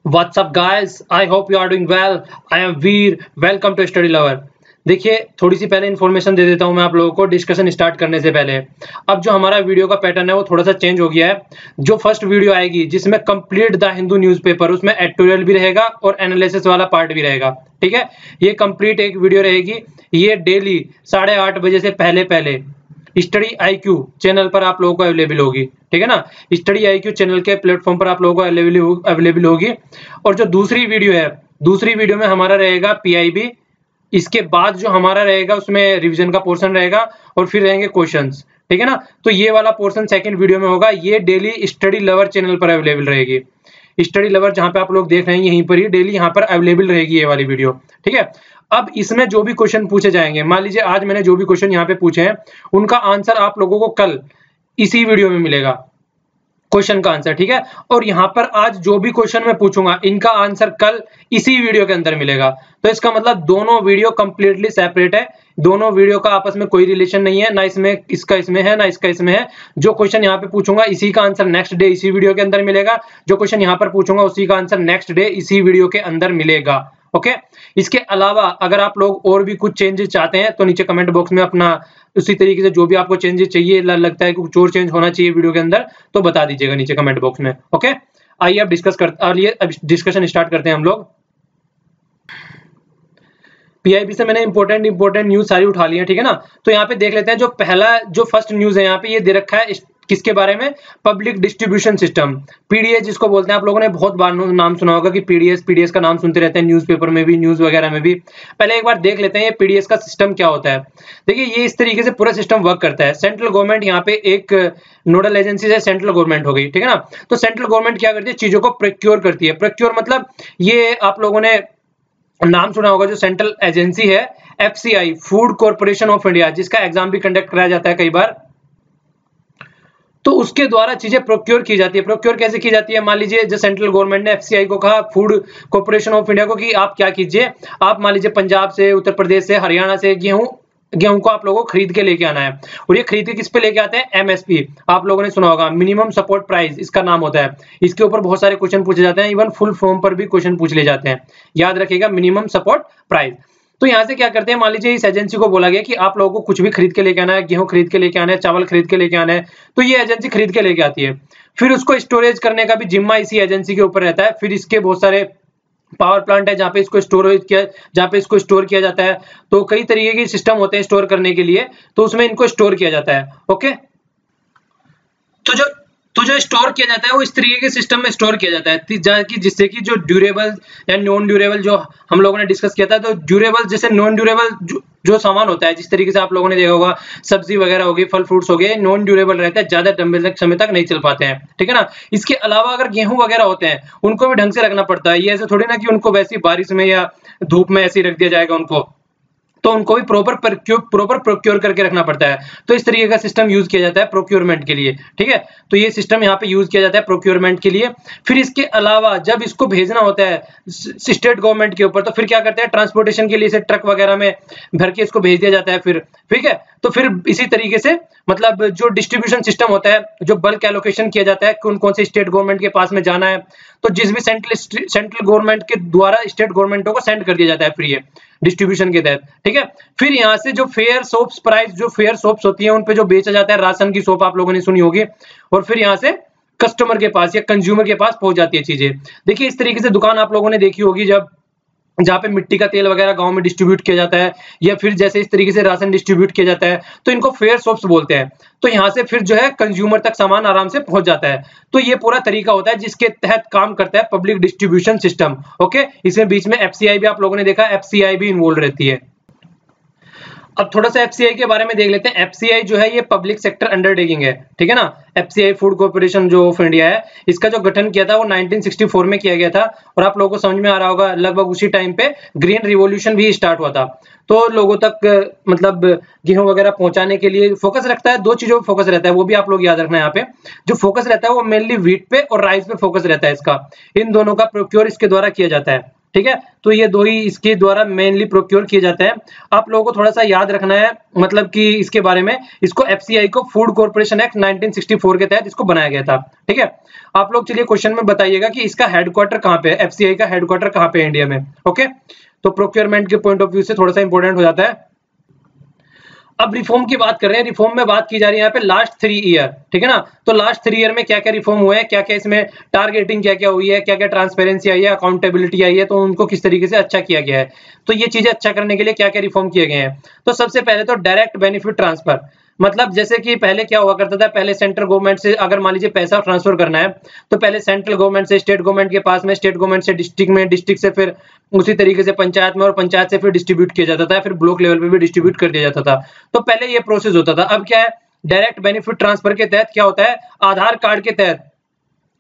What's up guys? I hope you are doing well. I am Veer. Welcome to Study Lover. देखिए थोड़ी सी पहले information दे देता हूं मैं आप लोगों को डिस्कशन स्टार्ट करने से पहले। अब जो हमारा वीडियो का पैटर्न है वो थोड़ा सा चेंज हो गया है। जो फर्स्ट वीडियो आएगी जिसमें कंप्लीट द हिंदू न्यूज़पेपर, उसमें एडिटोरियल भी रहेगा और एनालिसिस वाला पार्ट भी रहेगा। ठीक है, ये कंप्लीट एक वीडियो रहेगी। ये डेली 8:30 बजे से पहले स्टडी IQ चैनल पर आप लोगों को अवेलेबल होगी। ठीक है ना, स्टडी IQ चैनल के प्लेटफॉर्म पर आप लोगों को अवेलेबल होगी। और जो दूसरी वीडियो है, दूसरी वीडियो में हमारा रहेगा PIB। इसके बाद जो हमारा रहेगा उसमें रिवीजन का पोर्शन रहेगा और फिर रहेंगे क्वेश्चंस। ठीक है ना, तो ये वाला पोर्शन सेकंड वीडियो में होगा। ये डेली स्टडी लवर चैनल पर अवेलेबल रहेगी। स्टडी लवर जहां पे आप लोग देख रहे हैं यहीं पर ही डेली यहाँ पर अवेलेबल रहेगी ये वाली वीडियो। ठीक है, अब इसमें जो भी क्वेश्चन पूछे जाएंगे, मान लीजिए आज मैंने जो भी क्वेश्चन यहाँ पे पूछे हैं उनका आंसर आप लोगों को कल इसी वीडियो में मिलेगा, क्वेश्चन का आंसर। ठीक है, और यहाँ पर आज जो भी क्वेश्चन मैं पूछूंगा इनका आंसर कल इसी वीडियो के अंदर मिलेगा। तो इसका मतलब दोनों वीडियो कंप्लीटली सेपरेट है, दोनों वीडियो का आपस में कोई रिलेशन नहीं है, ना इसमें इसका इसमें है ना इसका इसमें है। जो क्वेश्चन यहाँ पे पूछूंगा इसी का आंसर नेक्स्ट डे इसी वीडियो के अंदर मिलेगा, जो क्वेश्चन यहाँ पर पूछूंगा उसी का आंसर नेक्स्ट डे इसी वीडियो के अंदर मिलेगा। ओके, इसके अलावा अगर आप लोग और भी कुछ चेंजेस चाहते हैं तो नीचे कमेंट बॉक्स में अपना उसी तरीके से जो भी आपको चेंजेस चाहिए, लगता है कि कुछ और चेंज होना चाहिए वीडियो के अंदर, तो बता दीजिएगा नीचे कमेंट बॉक्स में। ओके, आइए अब डिस्कशन स्टार्ट करते हैं हम लोग। PIB से मैंने इंपॉर्टेंट न्यूज सारी उठा ली है। ठीक है ना, तो यहाँ पे देख लेते हैं। जो फर्स्ट न्यूज है यहाँ पे ये दे रखा है किसके बारे में, पब्लिक डिस्ट्रीब्यूशन सिस्टम, PDS जिसको बोलते हैं। आप लोगों ने बहुत बार नाम सुना होगा कि PDS का नाम सुनते रहते हैं न्यूज़पेपर में भी, न्यूज वगैरह में भी। पहले एक बार देख लेते हैं ये PDS का सिस्टम क्या होता है। देखिए ये इस तरीके से पूरा सिस्टम वर्क करता है। सेंट्रल गवर्नमेंट यहाँ पे एक नोडल एजेंसी से सेंट्रल गवर्नमेंट हो गई। ठीक है ना, तो सेंट्रल गवर्नमेंट क्या करती है, चीजों को प्रोक्योर करती है। प्रोक्योर मतलब ये आप लोगों ने नाम सुना होगा, जो सेंट्रल एजेंसी है FCI, food corporation of India, जिसका एग्जाम भी कंडक्ट कराया जाता है कई बार, तो उसके द्वारा चीजें प्रोक्योर की जाती है। प्रोक्योर कैसे की जाती है, मान लीजिए जो सेंट्रल गवर्नमेंट ने FCI को कहा, फूड कॉर्पोरेशन ऑफ इंडिया को, कि आप क्या कीजिए, आप मान लीजिए पंजाब से, उत्तर प्रदेश से, हरियाणा से गेहूं को आप लोगों को खरीद के लेके आना है। और ये खरीद के किस पे लेके आते हैं, MSP, आप लोगों ने सुना होगा, मिनिमम सपोर्ट प्राइस इसका नाम होता है। इसके ऊपर बहुत सारे क्वेश्चन पूछे जाते हैं, इवन फुल फॉर्म पर भी क्वेश्चन पूछ ले जाते हैं। याद रखिएगा, मिनिमम सपोर्ट प्राइस। तो यहाँ से क्या करते हैं, मान लीजिए इस एजेंसी को बोला गया कि आप लोगों को कुछ भी खरीद के लेके आना है, गेहूं खरीद के लेके आना है, चावल खरीद के लेके आना है, तो ये एजेंसी खरीद के लेके आती है। फिर उसको स्टोरेज करने का भी जिम्मा इसी एजेंसी के ऊपर रहता है। फिर इसके बहुत सारे पावर प्लांट है जहाँ पे इसको स्टोर किया जाता है। तो कई तरीके के सिस्टम होते हैं स्टोर करने के लिए, तो उसमें इनको स्टोर किया जाता है। ओके, तो जो स्टोर किया जाता है वो इस तरीके के सिस्टम में स्टोर किया जाता है जिससे कि जो ड्यूरेबल या नॉन ड्यूरेबल, जो हम लोगों ने डिस्कस किया था, तो ड्यूरेबल जैसे नॉन ड्यूरेबल जो सामान होता है, जिस तरीके से आप लोगों ने देखा होगा सब्जी वगैरह हो गई, फल फ्रूट्स हो गए, नॉन ड्यूरेबल रहता है, ज्यादा लंबे समय तक नहीं चल पाते हैं। ठीक है ना, इसके अलावा अगर गेहूं वगैरह होते हैं उनको भी ढंग से रखना पड़ता है। ये ऐसे थोड़ी ना कि उनको वैसी बारिश में या धूप में ऐसे ही रख दिया जाएगा उनको, तो उनको भी प्रॉपर प्रोक्योर करके रखना पड़ता है। तो इस तरीके का सिस्टम यूज किया जाता है प्रोक्योरमेंट के लिए। ठीक है, तो ये सिस्टम यहाँ पे यूज किया जाता है प्रोक्योरमेंट के लिए। फिर इसके अलावा जब इसको भेजना होता है स्टेट गवर्नमेंट के ऊपर, तो फिर क्या करते हैं, ट्रांसपोर्टेशन के लिए इसे ट्रक वगैरह में भर के इसको भेज दिया जाता है फिर। ठीक है, तो फिर इसी तरीके से मतलब जो डिस्ट्रीब्यूशन सिस्टम होता है, जो बल्क एलोकेशन किया जाता है कौन कौन से स्टेट गवर्नमेंट के पास में जाना है, तो जिस भी सेंट्रल गवर्नमेंट के द्वारा स्टेट गवर्नमेंटों को सेंड कर दिया जाता है फ्री है डिस्ट्रीब्यूशन के तहत। ठीक है, फिर यहाँ से जो फेयर सोप्स प्राइस, जो फेयर सोप्स होती है उन पे जो बेचा जाता है, राशन की सोप आप लोगों ने सुनी होगी, और फिर यहाँ से कस्टमर के पास या कंज्यूमर के पास पहुंच जाती है चीजें। देखिए इस तरीके से दुकान आप लोगों ने देखी होगी, जहाँ पे मिट्टी का तेल वगैरह गांव में डिस्ट्रीब्यूट किया जाता है, या फिर जैसे इस तरीके से राशन डिस्ट्रीब्यूट किया जाता है, तो इनको फेयर शॉप्स बोलते हैं। तो यहाँ से फिर जो है कंज्यूमर तक सामान आराम से पहुंच जाता है। तो ये पूरा तरीका होता है जिसके तहत काम करता है पब्लिक डिस्ट्रीब्यूशन सिस्टम। ओके, इसमें बीच में FCI भी आप लोगों ने देखा, FCI भी इन्वॉल्व रहती है। अब थोड़ा सा FCI के बारे में देख लेते हैं। FCI जो है ये पब्लिक सेक्टर अंडरटेकिंग है। ठीक है ना, FCI फूड कॉर्पोरेशन जो ऑफ इंडिया है, इसका जो गठन किया था वो 1964 में किया गया था। और आप लोगों को समझ में आ रहा होगा, लगभग उसी टाइम पे ग्रीन रिवॉल्यूशन भी स्टार्ट हुआ था। तो लोगों तक मतलब गेहूं वगैरह पहुंचाने के लिए फोकस रखता है, दो चीजों पे फोकस रहता है, वो भी आप लोग याद रखना है। यहाँ पे जो फोकस रहता है वो मेनली व्हीट पे और राइस पे फोकस रहता है इसका। इन दोनों का प्रोक्योर इसके द्वारा किया जाता है। ठीक है। तो ये दो ही इसके द्वारा मेनली प्रोक्योर किए जाते हैं। आप लोगों को थोड़ा सा याद रखना है मतलब कि इसके बारे में, इसको एफसीआई को फूड कॉर्पोरेशन एक्ट 1964 के तहत इसको बनाया गया था। ठीक है, आप लोग चलिए क्वेश्चन में बताइएगा कि इसका हेडक्वार्टर कहाँ पे है, एफसीआई का हेडक्वार्टर कहाँ पे है इंडिया में। ओके, तो प्रोक्योरमेंट के पॉइंट ऑफ व्यू से थोड़ा सा इंपॉर्टेंट हो जाता है। अब रिफॉर्म की बात कर रहे हैं, रिफॉर्म में बात की जा रही है यहाँ पे लास्ट 3 ईयर, ठीक है ना। तो लास्ट 3 ईयर में क्या क्या रिफॉर्म हुए हैं, क्या क्या इसमें टारगेटिंग क्या क्या हुई है, क्या क्या ट्रांसपेरेंसी आई है, अकाउंटेबिलिटी आई है, तो उनको किस तरीके से अच्छा किया गया है। तो ये चीजें अच्छा करने के लिए क्या क्या रिफॉर्म किए गए हैं। तो सबसे पहले तो डायरेक्ट बेनिफिट ट्रांसफर, मतलब जैसे कि पहले क्या हुआ करता था, पहले सेंट्रल गवर्नमेंट से अगर मान लीजिए पैसा ट्रांसफर करना है तो पहले सेंट्रल गवर्नमेंट से स्टेट गवर्नमेंट के पास में, स्टेट गवर्नमेंट से डिस्ट्रिक्ट में, डिस्ट्रिक्ट से फिर उसी तरीके से पंचायत में, और पंचायत से फिर डिस्ट्रीब्यूट किया जाता था, फिर ब्लॉक लेवल पे भी डिस्ट्रीब्यूट कर दिया जाता था। तो पहले ये प्रोसेस होता था। अब क्या है, डायरेक्ट बेनिफिट ट्रांसफर के तहत क्या होता है, आधार कार्ड के तहत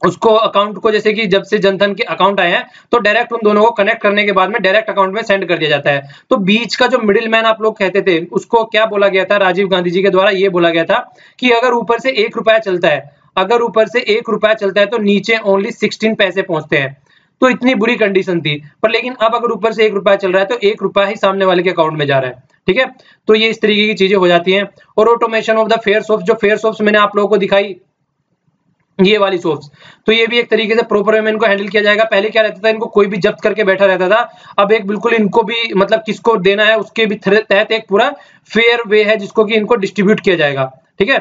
उसको अकाउंट को, जैसे कि जब से जनधन के अकाउंट आए हैं तो डायरेक्ट उन दोनों को कनेक्ट करने के बाद में डायरेक्ट अकाउंट में सेंड कर दिया जाता है। तो बीच का जो मिडिल मैन आप लोग कहते थे उसको क्या बोला गया था, राजीव गांधी जी के द्वारा ये बोला गया था कि अगर ऊपर से 1 रुपया चलता है, अगर ऊपर से 1 रुपया चलता है तो नीचे ओनली 16 पैसे पहुंचते हैं। तो इतनी बुरी कंडीशन थी, पर लेकिन अब अगर ऊपर से 1 रुपया चल रहा है तो 1 रुपया ही सामने वाले के अकाउंट में जा रहा है। ठीक है, तो ये इस तरीके की चीजें हो जाती हैं। और automation of the fair source, जो फेयर सोर्स मैंने आप लोगों को दिखाई ये वाली सोर्स, तो ये भी एक तरीके से प्रॉपर वे में इनको हैंडल किया जाएगा। पहले क्या रहता था, इनको कोई भी जब्त करके बैठा रहता था, अब एक बिल्कुल इनको भी मतलब किसको देना है उसके भी तहत एक पूरा फेयर वे है जिसको कि इनको डिस्ट्रीब्यूट किया जाएगा। ठीक है,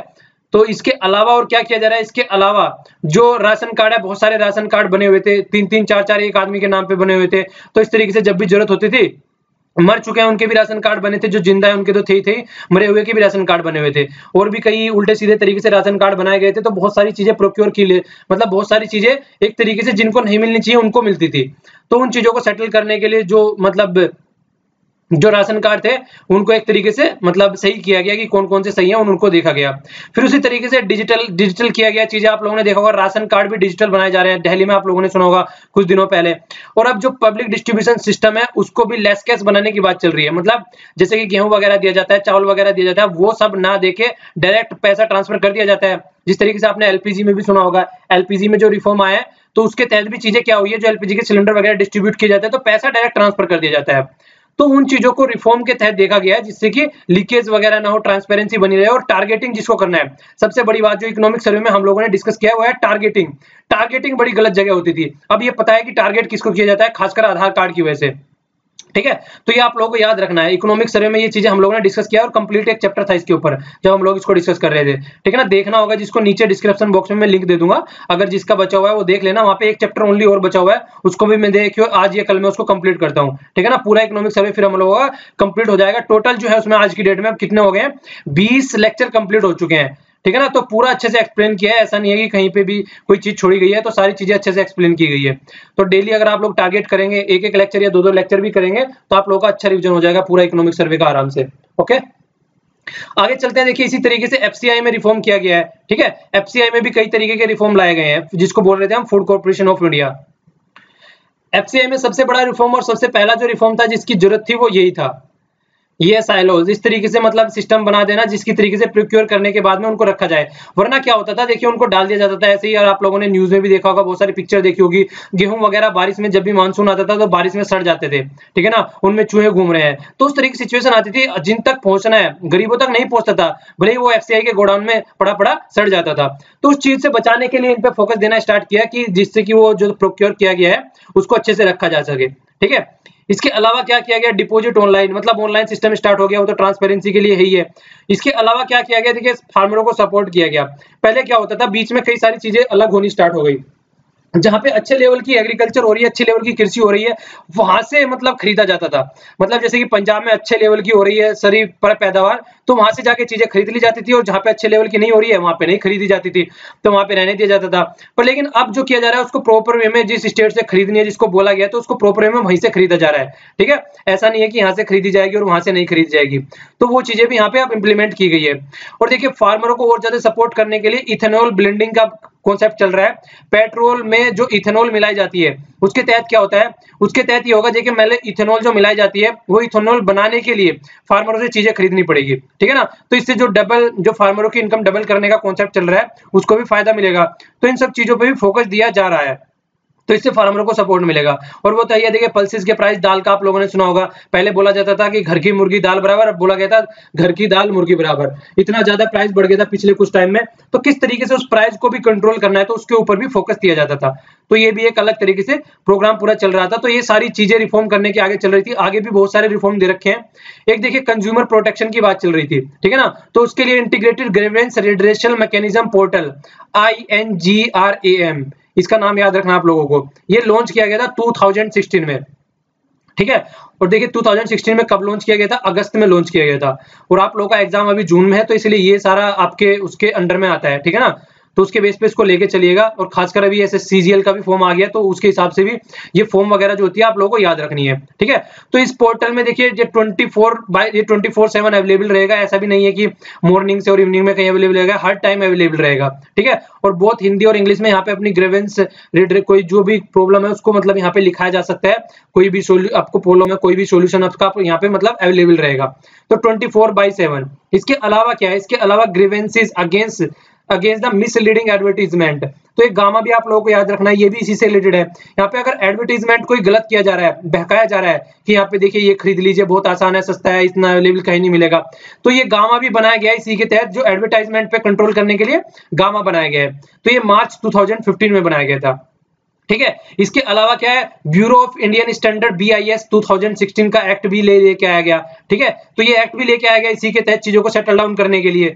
तो इसके अलावा और क्या किया जा रहा है, इसके अलावा जो राशन कार्ड है, बहुत सारे राशन कार्ड बने हुए थे, 3-3 4-4 एक आदमी के नाम पे बने हुए थे। तो इस तरीके से जब भी जरूरत होती थी, मर चुके हैं उनके भी राशन कार्ड बने थे, जो जिंदा है उनके तो थे ही थे, मरे हुए के भी राशन कार्ड बने हुए थे, और भी कई उल्टे सीधे तरीके से राशन कार्ड बनाए गए थे। तो बहुत सारी चीजें प्रोक्योर की लिए, मतलब बहुत सारी चीजें एक तरीके से जिनको नहीं मिलनी चाहिए उनको मिलती थी। तो उन चीजों को सेटल करने के लिए जो मतलब जो राशन कार्ड थे उनको एक तरीके से मतलब सही किया गया कि कौन कौन से सही है, उनको देखा गया। फिर उसी तरीके से डिजिटल किया गया चीजें, आप लोगों ने देखा होगा राशन कार्ड भी डिजिटल बनाए जा रहे हैं, दिल्ली में आप लोगों ने सुना होगा कुछ दिनों पहले। और अब जो पब्लिक डिस्ट्रीब्यूशन सिस्टम है उसको भी लेस कैश बनाने की बात चल रही है, मतलब जैसे कि गेहूं वगैरह दिया जाता है, चावल वगैरह दिया जाता है, वो सब ना देके डायरेक्ट पैसा ट्रांसफर कर दिया जाता है। जिस तरीके से आपने एलपीजी में भी सुना होगा, एलपीजी में जो रिफॉर्म आया है तो उसके तहत भी चीजें क्या हुई है, जो एलपीजी के सिलेंडर वगैरह डिस्ट्रीब्यूट किए जाते हैं तो पैसा डायरेक्ट ट्रांसफर कर दिया जाता है। तो उन चीजों को रिफॉर्म के तहत देखा गया है जिससे कि लीकेज वगैरह ना हो, ट्रांसपेरेंसी बनी रहे। और टारगेटिंग जिसको करना है, सबसे बड़ी बात जो इकोनॉमिक सर्वे में हम लोगों ने डिस्कस किया हुआ है टारगेटिंग। टारगेटिंग बड़ी गलत जगह होती थी, अब ये पता है कि टारगेट किसको किया जाता है, खासकर आधार कार्ड की वजह से। ठीक है, तो ये आप लोगों को याद रखना है। इकोनॉमिक सर्वे में ये चीजें हम लोगों ने डिस्कस किया और कंप्लीट एक चैप्टर था इसके ऊपर जब हम लोग इसको डिस्कस कर रहे थे। ठीक है ना, देखना होगा, जिसको नीचे डिस्क्रिप्शन बॉक्स में मैं लिंक दे दूंगा, अगर जिसका बचा हुआ है वो देख लेना, वहां पे एक चैप्टर ओनली और बचा हुआ है, उसको भी मैं देखियो आज या कल में उसको कंप्लीट करता हूँ। ठीक है ना, पूरा इकोनॉमिक सर्वे फिर हम लोगों का कंप्लीट हो जाएगा। टोटल जो है उसमें आज की डेट में कितने हो गए, 20 लेक्चर कंप्लीट हो चुके हैं। ठीक है ना, तो पूरा अच्छे से एक्सप्लेन किया है, ऐसा नहीं है कि कहीं पे भी कोई चीज छोड़ी गई है, तो सारी चीजें अच्छे से एक्सप्लेन की गई है। तो डेली अगर आप लोग टारगेट करेंगे, एक एक लेक्चर या 2-2 लेक्चर भी करेंगे तो आप लोगों का अच्छा रिवीजन हो जाएगा पूरा इकोनॉमिक सर्वे का आराम से। ओके, आगे चलते हैं। देखिए इसी तरीके से एफसीआई में रिफॉर्म किया गया है। ठीक है, एफसीआई में भी कई तरीके के रिफॉर्म लाए गए हैं जिसको बोल रहे थे हम food corporation of India. FCI में सबसे बड़ा रिफॉर्म और सबसे पहला जो रिफॉर्म था जिसकी जरूरत थी वो यही था, ये साइलोज, इस तरीके से मतलब सिस्टम बना देना जिसकी तरीके से प्रोक्योर करने के बाद में उनको रखा जाए। वरना क्या होता था, देखिए उनको डाल दिया जाता था ऐसे ही, और आप लोगों ने न्यूज में भी देखा होगा, बहुत सारी पिक्चर देखी होगी, गेहूं वगैरह बारिश में जब भी मानसून आता था तो बारिश में सड़ जाते थे। ठीक है ना, उनमें चूहे घूम रहे हैं, तो उस तरीके की सिचुएशन आती थी। जिन तक पहुंचना है गरीबों तक नहीं पहुंचता था, भले ही वो एफसीआई के गोडाउन में पड़ा पड़ा सड़ जाता था। तो उस चीज से बचाने के लिए इन पे फोकस देना स्टार्ट किया कि जिससे कि वो जो प्रोक्योर किया गया है उसको अच्छे से रखा जा सके। ठीक है, इसके अलावा क्या किया गया, डिपॉजिट ऑनलाइन, मतलब ऑनलाइन सिस्टम स्टार्ट हो गया, वो तो ट्रांसपेरेंसी के लिए ही है। इसके अलावा क्या किया गया, देखिए फार्मरों को सपोर्ट किया गया। पहले क्या होता था, बीच में कई सारी चीजें अलग होनी स्टार्ट हो गई, जहां पे अच्छे लेवल की एग्रीकल्चर हो रही है, अच्छे लेवल की कृषि हो रही है, वहां से मतलब खरीदा जाता था। मतलब जैसे कि पंजाब में अच्छे लेवल की हो रही है सारी पैदावार, तो वहां से जाके चीजें खरीद ली जाती थी, और जहां पे अच्छे लेवल की नहीं हो रही है वहां पे नहीं खरीदी जाती थी, तो वहां पे रहने दिया जाता था। पर लेकिन अब जो किया जा रहा है उसको प्रॉपर वे में, जिस स्टेट से खरीदनी है जिसको बोला गया, तो उसको प्रॉपर वे में वहीं से खरीदा जा रहा है। ठीक है, ऐसा नहीं है कि यहाँ से खरीदी जाएगी और वहां से नहीं खरीदी जाएगी, तो वो चीजें भी यहाँ पे अब इंप्लीमेंट की गई है। और देखिए फार्मरों को और ज्यादा सपोर्ट करने के लिए इथेनॉल ब्लेंडिंग का कॉन्सेप्ट चल रहा है। पेट्रोल में जो इथेनॉल मिलाई जाती है उसके तहत क्या होता है, उसके तहत ये होगा देखिए, पहले इथेनॉल जो मिलाई जाती है वो इथेनॉल बनाने के लिए फार्मरों से चीजें खरीदनी पड़ेगी। ठीक है ना, तो इससे जो फार्मरों की इनकम डबल करने का कॉन्सेप्ट चल रहा है उसको भी फायदा मिलेगा। तो इन सब चीजों पर भी फोकस दिया जा रहा है। तो इससे फार्मर को सपोर्ट मिलेगा। और वो तो ये देखिए पल्सेस के प्राइस, दाल का आप लोगों ने सुना होगा, पहले बोला जाता था कि घर की मुर्गी दाल बराबर, अब बोला गया था घर की दाल मुर्गी बराबर। इतना ज्यादा प्राइस बढ़ गया था पिछले कुछ टाइम में, तो किस तरीके से उस प्राइस को भी कंट्रोल करना है तो उसके ऊपर भी फोकस किया जाता था। तो ये भी एक अलग तरीके से प्रोग्राम पूरा चल रहा था। तो ये सारी चीजें रिफॉर्म करने के आगे चल रही थी। आगे भी बहुत सारे रिफॉर्म दे रखे हैं। एक देखिए कंज्यूमर प्रोटेक्शन की बात चल रही थी, ठीक है ना, तो उसके लिए integrated grievance redressal mechanism portal INGRAM, इसका नाम याद रखना आप लोगों को। ये लॉन्च किया गया था 2016 में, ठीक है। और देखिए 2016 में कब लॉन्च किया गया था, अगस्त में लॉन्च किया गया था। और आप लोगों का एग्जाम अभी जून में है, तो इसलिए ये सारा आपके उसके अंडर में आता है, ठीक है ना। तो उसके बेस पे इसको लेके चलिएगा। और खासकर अभी SSCGL का भी फॉर्म आ गया, तो उसके हिसाब से भी ये फॉर्म वगैरह जो होती है आप लोगों को याद रखनी है, ठीक है। तो इस पोर्टल में देखिए ये 24/7 अवेलेबल रहेगा। ऐसा भी नहीं है कि मॉर्निंग से और इवनिंग में कहीं अवेलेबल रहेगा, हर टाइम अवेलेबल रहेगा, ठीक है। और बहुत हिंदी और इंग्लिश में यहाँ पे अपनी ग्रीवेंस कोई जो भी प्रॉब्लम है उसको मतलब यहाँ पे लिखाया जा सकता है। कोई भी आपको प्रॉब्लम है, कोई भी सोल्यूशन आपका यहाँ पे मतलब अवेलेबल रहेगा। तो 24/7। इसके अलावा क्या है, इसके अलावा grievances against the misleading advertisement. तो एक गामा भी आप लोगों को याद रखना है, ये भी इसी से रिलेटेड है। यहाँ पे अगर एडवर्टीजमेंट कोई गलत किया जा रहा है, बहकाया जा रहा है कि यहाँ पे देखिए ये खरीद लीजिए, बहुत आसान है, सस्ता है, इतना अवेलेबल कहीं नहीं मिलेगा, तो ये गामा भी बनाया गया है इसी के तहत, जो एडवर्टाइजमेंट पे कंट्रोल करने के लिए गामा बनाया गया है। तो ये मार्च 2015 में बनाया गया था, ठीक है। इसके अलावा क्या है, bureau of Indian standard BIS 2016 का एक्ट भी लेके आया गया, ठीक है। तो ये एक्ट भी लेके आया गया इसी के तहत चीजों को सेटल डाउन करने के लिए।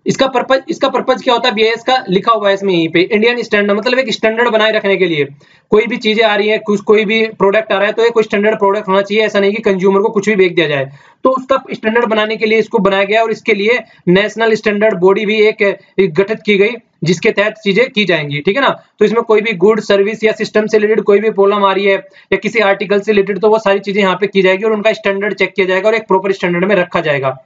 इसका पर्पज क्या होता है, BIS का लिखा हुआ है इसमें, यहीं पे इंडियन स्टैंडर्ड मतलब एक स्टैंडर्ड बनाए रखने के लिए। कोई भी चीजें आ रही है, कोई भी प्रोडक्ट आ रहा है, तो ये कोई स्टैंडर्ड प्रोडक्ट होना चाहिए। ऐसा नहीं कि कंज्यूमर को कुछ भी बेच दिया जाए। तो उसका स्टैंडर्ड बनाने के लिए इसको बनाया गया। और इसके लिए नेशनल स्टैंडर्ड बॉडी भी एक गठित की गई, जिसके तहत चीजें की जाएंगी, ठीक है ना। तो इसमें कोई भी गुड सर्विस या सिस्टम से रिलेटेड कोई भी प्रॉब्लम आ रही है या किसी आर्टिकल से रिलेटेड, तो वो सारी चीजें यहाँ पे की जाएगी और उनका स्टैंडर्ड चेक किया जाएगा और एक प्रॉपर स्टैंडर्ड में रखा जाएगा।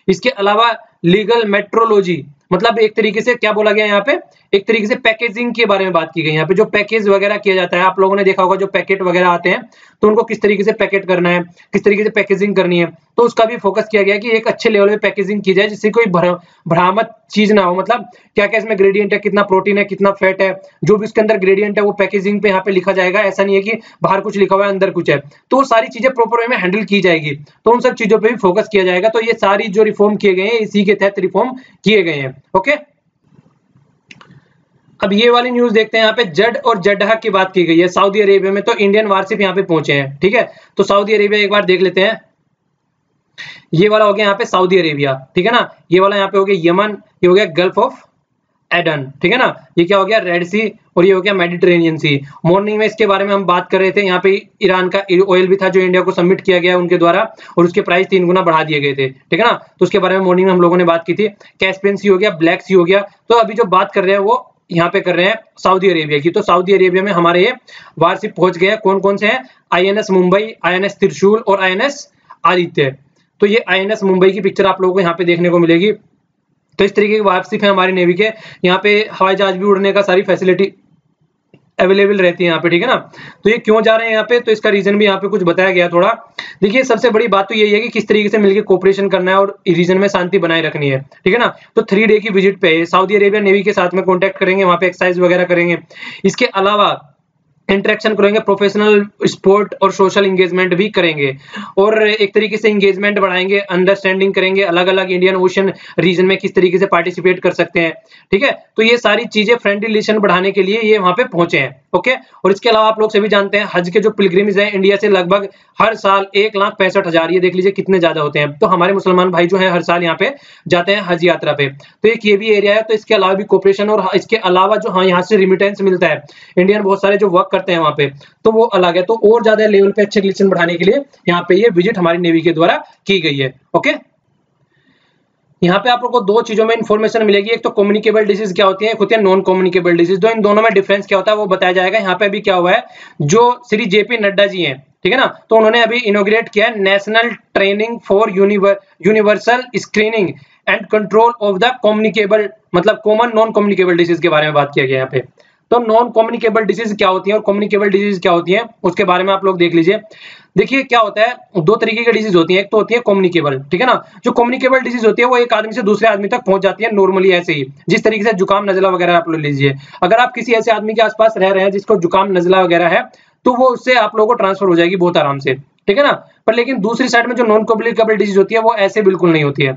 इसके अलावा लीगल मेट्रोलॉजी, मतलब एक तरीके से क्या बोला गया यहाँ पे, एक तरीके से पैकेजिंग के बारे में बात की गई। यहाँ पे जो पैकेज वगैरह किया जाता है, आप लोगों ने देखा होगा जो पैकेट वगैरह आते हैं, तो उनको किस तरीके से पैकेट करना है, किस तरीके से पैकेजिंग करनी है, तो उसका भी फोकस किया गया कि एक अच्छे लेवल पे पैकेजिंग की जाए, जिससे कोई भ्रामक चीज ना हो। मतलब क्या क्या इसमें ग्रेडियंट है, कितना प्रोटीन है, कितना फैट है, जो भी उसके अंदर ग्रेडियंट है वो पैकेजिंग पे यहाँ पे लिखा जाएगा। ऐसा नहीं है कि बाहर कुछ लिखा हुआ है अंदर कुछ है, तो वो सारी चीजें प्रॉपर वे में हैंडल की जाएगी। तो उन सब चीजों पे भी फोकस किया जाएगा। तो ये सारी जो रिफॉर्म किए गए हैं इसी के तहत रिफॉर्म किए गए हैं, ओके। अब ये वाली न्यूज देखते हैं। यहाँ पे जड और जड्डा की बात की गई है सऊदी अरेबिया में, तो इंडियन वारशिप यहाँ पे पहुंचे हैं, ठीक है। तो सऊदी अरेबिया एक बार देख लेते हैं। ये वाला हो गया यहाँ पे सऊदी अरेबिया, ठीक है ना। ये वाला यहाँ पे हो गया यमन, ये हो गया गल्फ ऑफ एडन, ठीक है ना। ये क्या हो गया, रेड सी, और ये हो गया मेडिटेरेनियन सी। मॉर्निंग में इसके बारे में हम बात कर रहे थे। यहाँ पे ईरान का ऑयल भी था जो इंडिया को सबमिट किया गया उनके द्वारा, और उसके प्राइस 3 गुना बढ़ा दिए गए थे, ठीक है ना। तो उसके बारे में मॉर्निंग में हम लोगों ने बात की थी। कैस्पियन सी हो गया, ब्लैक सी हो गया। तो अभी जो बात कर रहे हैं वो यहाँ पे कर रहे हैं सऊदी अरेबिया की। तो सऊदी अरेबिया में हमारे ये वारशिप पहुंच गए हैं। कौन कौन से हैं, INS मुंबई, INS त्रिशूल और INS आदित्य। तो ये INS मुंबई की पिक्चर आप लोगों को यहाँ पे देखने को मिलेगी। तो इस तरीके की वारशिप है हमारी नेवी के। यहाँ पे हवाई जहाज भी उड़ने का सारी फैसिलिटी अवेलेबल रहती है यहाँ पे, ठीक है ना। तो ये क्यों जा रहे हैं यहाँ पे, तो इसका रीजन भी यहाँ पे कुछ बताया गया थोड़ा। देखिए सबसे बड़ी बात तो यही है कि किस तरीके से मिलकर कोऑपरेशन करना है और रीजन में शांति बनाए रखनी है, ठीक है ना। तो 3 डे की विजिट पे सऊदी अरेबिया नेवी के साथ में कॉन्टेक्ट करेंगे, वहां पे एक्सरसाइज वगैरह करेंगे। इसके अलावा इंटरेक्शन करेंगे, प्रोफेशनल स्पोर्ट और सोशल एंगेजमेंट भी करेंगे, और एक तरीके से एंगेजमेंट बढ़ाएंगे, अंडरस्टैंडिंग करेंगे अलग अलग इंडियन ओशन रीजन में किस तरीके से पार्टिसिपेट कर सकते हैं, ठीक है। तो ये सारी चीजें फ्रेंडली रिलेशन बढ़ाने के लिए ये वहां पे पहुंचे हैं, ओके। और इसके अलावा आप लोग सभी जानते हैं हज के जो पिलग्रिम्स हैं इंडिया से लगभग हर साल 1,65,000, ये देख लीजिए कितने ज्यादा होते हैं। तो हमारे मुसलमान भाई जो है हर साल यहाँ पे जाते हैं हज यात्रा पे। तो एक ये भी एरिया है। तो इसके अलावा भी कोऑपरेशन, और इसके अलावा जो हाँ यहाँ से रिमिटेंस मिलता है, इंडियन बहुत सारे जो वर्क करते हैं वहां पे, तो वो अलग है। तो और ज्यादा लेवल पे अच्छे रिलेशन बढ़ाने के लिए यहाँ पे ये विजिट हमारी नेवी के द्वारा की गई है, ओके। यहाँ पे आप लोग को 2 चीजों में इंफॉर्मेशन मिलेगी। एक तो कम्युनिकेबल डिसीज क्या होती है, एक होती है नॉन कम्युनिकेबल डिसीज। तो इन दोनों में डिफरेंस क्या होता है वो बताया जाएगा। यहाँ पे अभी क्या हुआ है, जो श्री JP नड्डा जी हैं, ठीक है ना, तो उन्होंने अभी इनोग्रेट किया है national training for universal screening and control of the communicable, मतलब कॉमन नॉन कम्युनिकेबल डिसीज के बारे में बात किया गया यहाँ पे। तो नॉन कम्युनिकेबल डिजीज क्या होती है और कम्युनिकेबल डिजीज क्या होती है उसके बारे में आप लोग देख लीजिए। देखिए क्या होता है, दो तरीके की डिजीज होती है, एक तो होती है कम्युनिकेबल, ठीक है ना। जो कम्युनिकेबल डिजीज होती है वो एक आदमी से दूसरे आदमी तक पहुंच जाती है नॉर्मली ऐसे ही, जिस तरीके से जुकाम नजला वगैरह आप लोग लीजिए। अगर आप किसी ऐसे आदमी के आसपास रह रहे हैं जिसको जुकाम नजला वगैरह है तो वो उससे आप लोगों को ट्रांसफर हो जाएगी बहुत आराम से, ठीक है ना। पर लेकिन दूसरी साइड में जो नॉन कम्युनिकेबल डिजीज होती है वो ऐसे बिल्कुल नहीं होती है,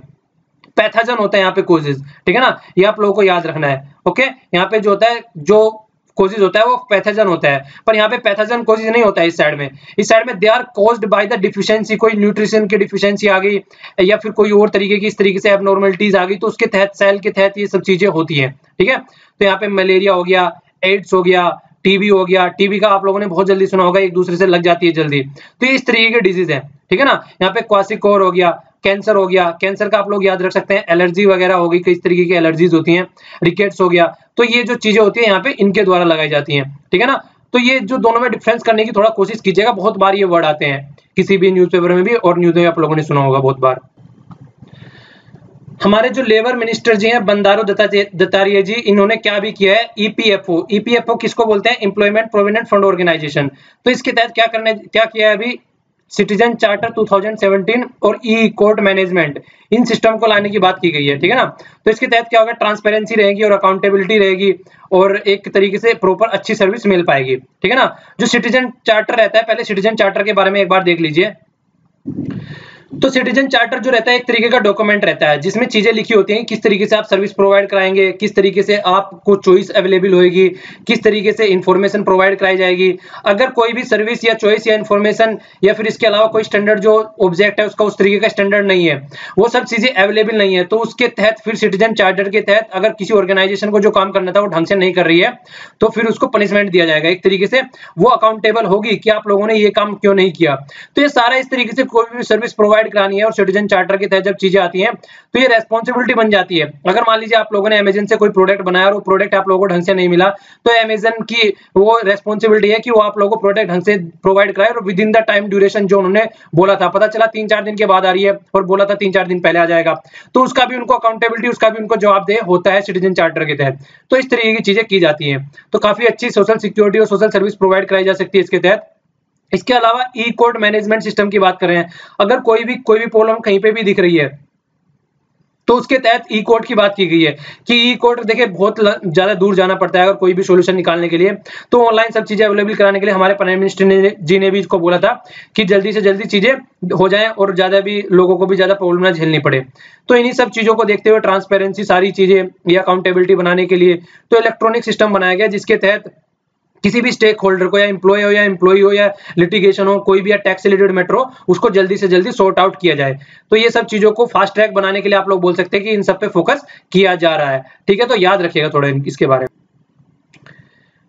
पैथोजन होता है यहाँ पे कोजेज, ठीक है ना, ये आप लोगों को याद रखना है। ओके, यहाँ पे जो होता है जो कोजेज होता है वो पैथोजन होता है, पर यहाँ पे पैथोजन कोजेज नहीं होता है इस साइड में। इस साइड में they are caused by the deficiency, कोई न्यूट्रिशन की डिफिशियंसी आ गई या फिर कोई और तरीके की इस तरीके से एबनॉर्मलिटीज आ गई तो उसके तहत सेल के तहत ये सब चीजें होती हैं, ठीक है। तो यहाँ पे मलेरिया हो गया, एड्स हो गया, टीबी हो गया, टीबी का आप लोगों ने बहुत जल्दी सुना होगा, एक दूसरे से लग जाती है जल्दी, तो ये इस तरीके के डिजीज है, ठीक है ना। यहाँ पे क्वासिकोर हो गया, कैंसर हो गया, कैंसर का आप लोग याद रख सकते हैं, एलर्जी वगैरह होगी, कई तरीके की एलर्जीज होती हैं, रिकेट्स हो गया, तो ये जो चीजें होती है यहाँ पे इनके द्वारा लगाई जाती हैं, ठीक है ना। तो ये जो दोनों में डिफरेंस करने की थोड़ा कोशिश कीजिएगा, बहुत बार ये वर्ड आते हैं किसी भी न्यूज़पेपर में भी और न्यूज़ में आप लोगों ने सुना होगा बहुत बार। हमारे जो लेबर मिनिस्टर जी हैं बंडारू दत्तात्रेय जी, इन्होंने क्या भी किया है, ईपीएफओ, ईपीएफओ किसको बोलते हैं, एम्प्लॉयमेंट प्रोविडेंट फंड ऑर्गेनाइजेशन। तो इसके तहत क्या किया है अभी, सिटीजन चार्टर 2017 और ई कोर्ट मैनेजमेंट, इन सिस्टम को लाने की बात की गई है, ठीक है ना। तो इसके तहत क्या होगा, ट्रांसपेरेंसी रहेगी और अकाउंटेबिलिटी रहेगी और एक तरीके से प्रॉपर अच्छी सर्विस मिल पाएगी, ठीक है ना। जो सिटीजन चार्टर रहता है, पहले सिटीजन चार्टर के बारे में एक बार देख लीजिए। तो सिटीजन चार्टर जो रहता है एक तरीके का डॉक्यूमेंट रहता है जिसमें चीजें लिखी होती हैं, किस तरीके से आप सर्विस प्रोवाइड कराएंगे, किस तरीके से आपको चॉइस अवेलेबल होगी, किस तरीके से इंफॉर्मेशन प्रोवाइड कराई जाएगी। अगर कोई भी सर्विस या चॉइस या इंफॉर्मेशन या फिर इसके अलावा कोई स्टैंडर्ड जो ऑब्जेक्ट है उसका उस तरीके का स्टैंडर्ड नहीं है, वो सब चीजें अवेलेबल नहीं है, तो उसके तहत फिर सिटीजन चार्टर के तहत अगर किसी ऑर्गेनाइजेशन को जो काम करना था वो ढंग से नहीं कर रही है तो फिर उसको पनिशमेंट दिया जाएगा, एक तरीके से वो अकाउंटेबल होगी कि आप लोगों ने ये काम क्यों नहीं किया। तो ये सारा इस तरीके से कोई भी सर्विस प्रोवाइड करानी है और सिटीजन चार्टर के तहत जब चीजें आती हैं तो ये रेस्पॉन्सिबिलिटी बन जाती है। अगर मान लीजिए आप लोगों ने अमेजन से कोई प्रोडक्ट बनाया और वो प्रोडक्ट आप लोगों को ढंग से नहीं मिला तो अमेजन की वो रेस्पॉन्सिबिलिटी है कि वो आप लोगों को प्रोडक्ट ढंग से प्रोवाइड कराए और with in the time duration जो उन्होंने बोला था, पता चला 3-4 दिन के बाद आ रही है और बोला था 3-4 दिन पहले आ जाएगा, तो उसका भी उनको अकाउंटेबिलिटी, उसका भी उनको जवाबदेह होता है सिटीजन चार्टर के तहत। तो इस तरीके की चीजें की जाती हैं, तो काफी अच्छी सोशल सिक्योरिटी और सोशल सर्विस प्रोवाइड कराई जा सकती है इसके तहत। इसके अलावा ई कोर्ट मैनेजमेंट सिस्टम की बात कर रहे हैं, अगर कोई भी प्रॉब्लम कहीं पे भी दिख रही है तो उसके तहत ई कोर्ट की बात की गई है कि ई कोर्ट देखिए बहुत ज्यादा दूर जाना पड़ता है अगर कोई भी सॉल्यूशन निकालने के लिए, तो ऑनलाइन सब चीजें अवेलेबल कराने के लिए हमारे प्राइम मिनिस्टर जी ने भी इसको बोला था कि जल्दी से जल्दी चीजें हो जाएं और ज्यादा भी लोगों को भी ज्यादा प्रॉब्लम ना झेलनी पड़े। तो इन्हीं सब चीजों को देखते हुए ट्रांसपेरेंसी सारी चीजें या अकाउंटेबिलिटी बनाने के लिए तो इलेक्ट्रॉनिक सिस्टम बनाया गया जिसके तहत किसी भी स्टेक होल्डर को या एम्प्लॉय हो या लिटिगेशन हो, कोई भी या टैक्स रिलेटेड मैटर हो, उसको जल्दी से जल्दी सॉर्ट आउट किया जाए। तो ये सब चीजों को फास्ट ट्रैक बनाने के लिए आप लोग बोल सकते हैं कि इन सब पे फोकस किया जा रहा है, ठीक है। तो याद रखिएगा थोड़ा इसके बारे में।